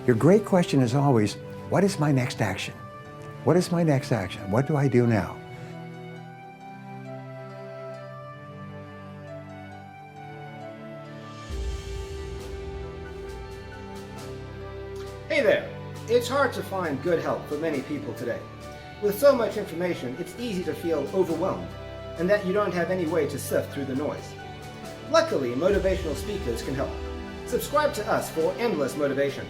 Your great question is always, what is my next action? What is my next action? What do I do now? Hey there! It's hard to find good help for many people today. With so much information, it's easy to feel overwhelmed, and that you don't have any way to sift through the noise. Luckily, motivational speakers can help. Subscribe to us for endless motivation.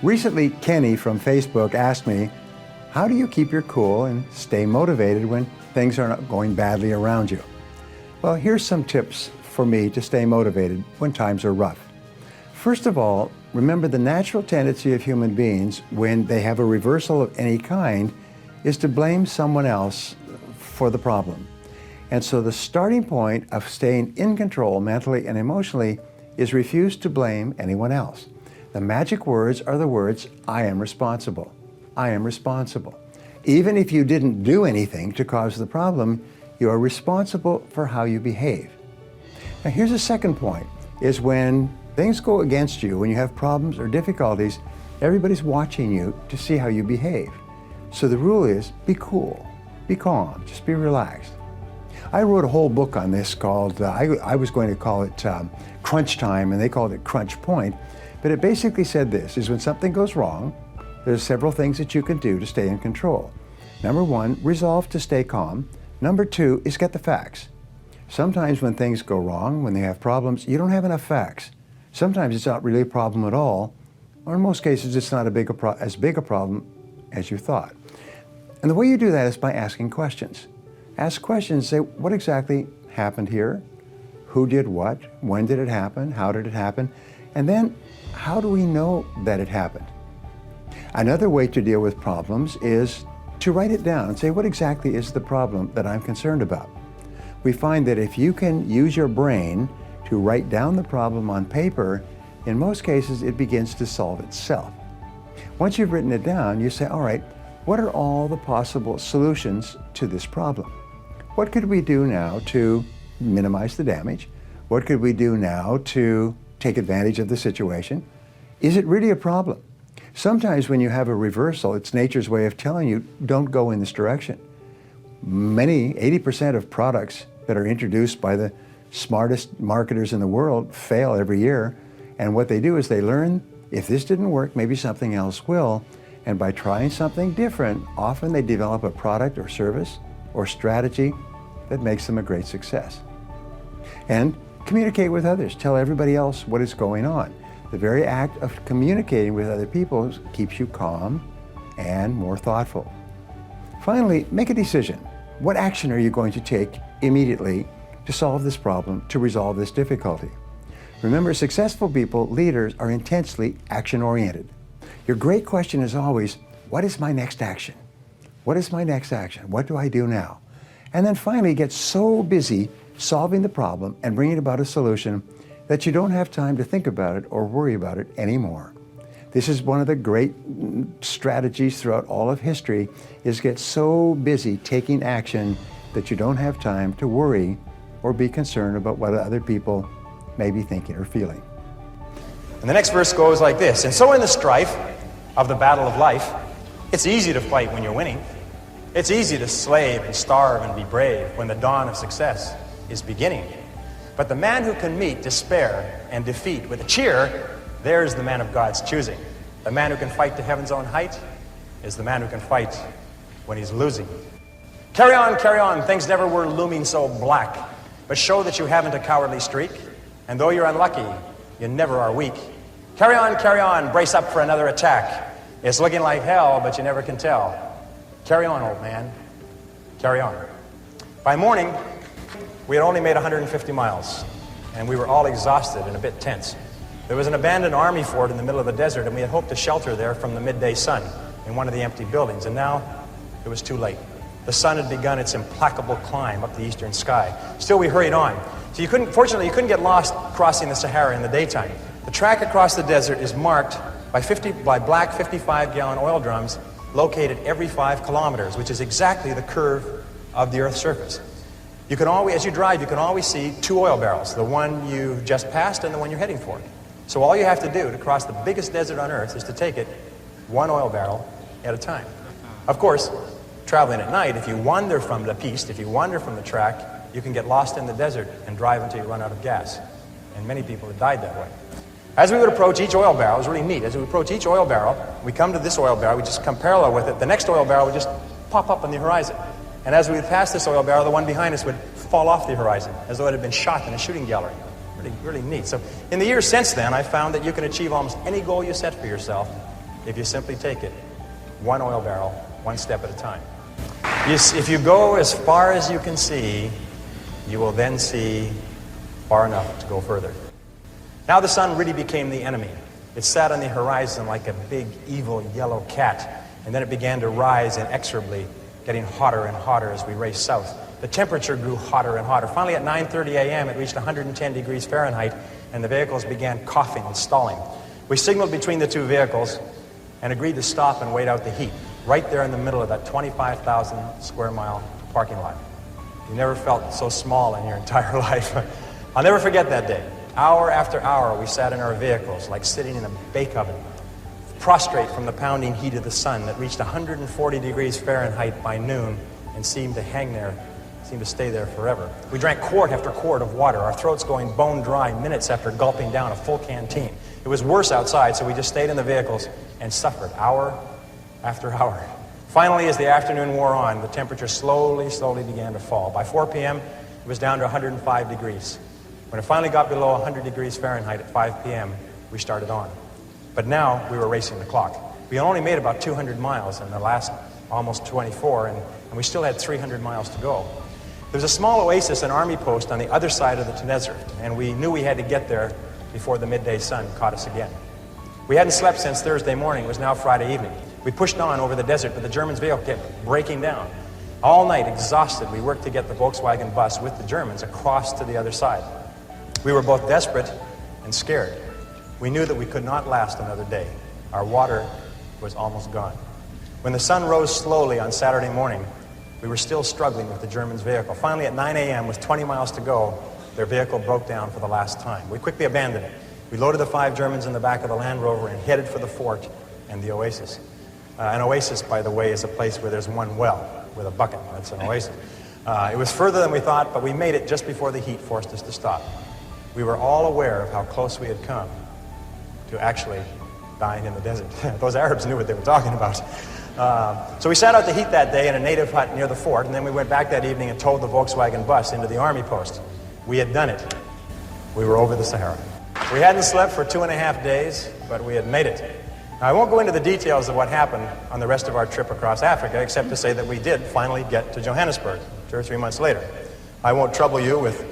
Recently, Kenny from Facebook asked me, how do you keep your cool and stay motivated when things are not going badly around you? Well, here's some tips for me to stay motivated when times are rough. First of all, remember the natural tendency of human beings when they have a reversal of any kind is to blame someone else for the problem. And so the starting point of staying in control mentally and emotionally is refuse to blame anyone else. The magic words are the words, I am responsible. I am responsible. Even if you didn't do anything to cause the problem, you are responsible for how you behave. Now here's a second point, is when things go against you, when you have problems or difficulties, everybody's watching you to see how you behave. So the rule is, be cool, be calm, just be relaxed. I wrote a whole book on this called, I was going to call it Crunch Time, and they called it Crunch Point. But it basically said this, is when something goes wrong, there's several things that you can do to stay in control. Number one, resolve to stay calm. Number two is get the facts. Sometimes when things go wrong, when they have problems, you don't have enough facts. Sometimes it's not really a problem at all, or in most cases it's not as big a problem as you thought. And the way you do that is by asking questions. Ask questions, say, what exactly happened here? Who did what? When did it happen? How did it happen? And then, how do we know that it happened? Another way to deal with problems is to write it down and say, what exactly is the problem that I'm concerned about? We find that if you can use your brain to write down the problem on paper, in most cases it begins to solve itself. Once you've written it down, you say, all right, what are all the possible solutions to this problem? What could we do now to minimize the damage? What could we do now to take advantage of the situation? Is it really a problem? Sometimes when you have a reversal, it's nature's way of telling you, don't go in this direction. 80% of products that are introduced by the smartest marketers in the world fail every year. And what they do is they learn, if this didn't work, maybe something else will. And by trying something different, often they develop a product or service or strategy that makes them a great success. And communicate with others. Tell everybody else what is going on. The very act of communicating with other people keeps you calm and more thoughtful. Finally, make a decision. What action are you going to take immediately to solve this problem, to resolve this difficulty? Remember, successful people, leaders, are intensely action-oriented. Your great question is always, what is my next action? What is my next action? What do I do now? And then finally get so busy solving the problem and bringing about a solution that you don't have time to think about it or worry about it anymore. This is one of the great strategies throughout all of history, is get so busy taking action that you don't have time to worry or be concerned about what other people may be thinking or feeling. And the next verse goes like this, and so in the strife of the battle of life, it's easy to fight when you're winning. It's easy to slave and starve and be brave when the dawn of success is beginning. But the man who can meet despair and defeat with a cheer, there's the man of God's choosing. The man who can fight to heaven's own height is the man who can fight when he's losing. Carry on, things never were looming so black, but show that you haven't a cowardly streak, and though you're unlucky, you never are weak. Carry on, brace up for another attack. It's looking like hell, but you never can tell. Carry on, old man, carry on. By morning, we had only made 150 miles, and we were all exhausted and a bit tense. There was an abandoned army fort in the middle of the desert, and we had hoped to shelter there from the midday sun in one of the empty buildings, and now it was too late. The sun had begun its implacable climb up the eastern sky. Still, we hurried on. So fortunately, you couldn't get lost crossing the Sahara in the daytime. The track across the desert is marked by black 55-gallon oil drums located every 5 kilometers, which is exactly the curve of the Earth's surface. You can always, as you drive, you can always see two oil barrels, the one you just passed and the one you're heading for. So all you have to do to cross the biggest desert on earth is to take it one oil barrel at a time. Of course, traveling at night, if you wander from the piste, if you wander from the track, you can get lost in the desert and drive until you run out of gas. And many people have died that way. As we would approach each oil barrel, it was really neat. As we approach each oil barrel, we come to this oil barrel, we just come parallel with it. The next oil barrel would just pop up on the horizon. And as we would pass this oil barrel, the one behind us would fall off the horizon, as though it had been shot in a shooting gallery. Really, really neat. So in the years since then, I found that you can achieve almost any goal you set for yourself if you simply take it one oil barrel, one step at a time. If you go as far as you can see, you will then see far enough to go further. Now the sun really became the enemy. It sat on the horizon like a big, evil, yellow cat, and then it began to rise inexorably, getting hotter and hotter as we raced south. The temperature grew hotter and hotter. Finally, at 9:30 a.m., it reached 110 degrees Fahrenheit, and the vehicles began coughing and stalling. We signaled between the two vehicles and agreed to stop and wait out the heat, right there in the middle of that 25,000 square mile parking lot. You never felt so small in your entire life. I'll never forget that day. Hour after hour, we sat in our vehicles like sitting in a bake oven, prostrate from the pounding heat of the sun that reached 140 degrees Fahrenheit by noon and seemed to hang there, seemed to stay there forever. We drank quart after quart of water, our throats going bone dry minutes after gulping down a full canteen. It was worse outside, so we just stayed in the vehicles and suffered hour after hour. Finally, as the afternoon wore on, the temperature slowly began to fall. By 4 p.m., it was down to 105 degrees. When it finally got below 100 degrees Fahrenheit at 5 p.m., we started on. But now we were racing the clock. We only made about 200 miles in the last almost 24, and we still had 300 miles to go. There was a small oasis, an army post on the other side of the desert, and we knew we had to get there before the midday sun caught us again. We hadn't slept since Thursday morning. It was now Friday evening. We pushed on over the desert, but the Germans' vehicle kept breaking down. All night, exhausted, we worked to get the Volkswagen bus with the Germans across to the other side. We were both desperate and scared. We knew that we could not last another day. Our water was almost gone. When the sun rose slowly on Saturday morning, we were still struggling with the Germans' vehicle. Finally, at 9 a.m., with 20 miles to go, their vehicle broke down for the last time. We quickly abandoned it. We loaded the 5 Germans in the back of the Land Rover and headed for the fort and the oasis. An oasis, by the way, is a place where there's one well with a bucket. That's an oasis. It was further than we thought, but we made it just before the heat forced us to stop. We were all aware of how close we had come to actually dying in the desert. Those Arabs knew what they were talking about. So we sat out the heat that day in a native hut near the fort, and then we went back that evening and towed the Volkswagen bus into the army post. We had done it. We were over the Sahara. We hadn't slept for 2.5 days, but we had made it. Now, I won't go into the details of what happened on the rest of our trip across Africa, except to say that we did finally get to Johannesburg 2 or 3 months later. I won't trouble you with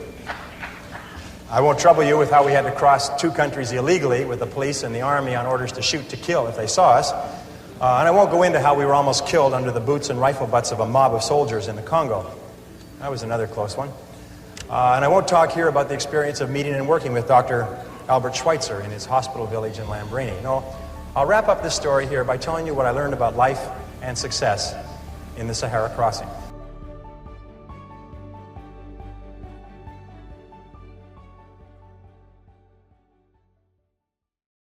how we had to cross 2 countries illegally with the police and the army on orders to shoot to kill if they saw us. And I won't go into how we were almost killed under the boots and rifle butts of a mob of soldiers in the Congo. That was another close one. And I won't talk here about the experience of meeting and working with Dr. Albert Schweitzer in his hospital village in Lambrini. No, I'll wrap up this story here by telling you what I learned about life and success in the Sahara crossing.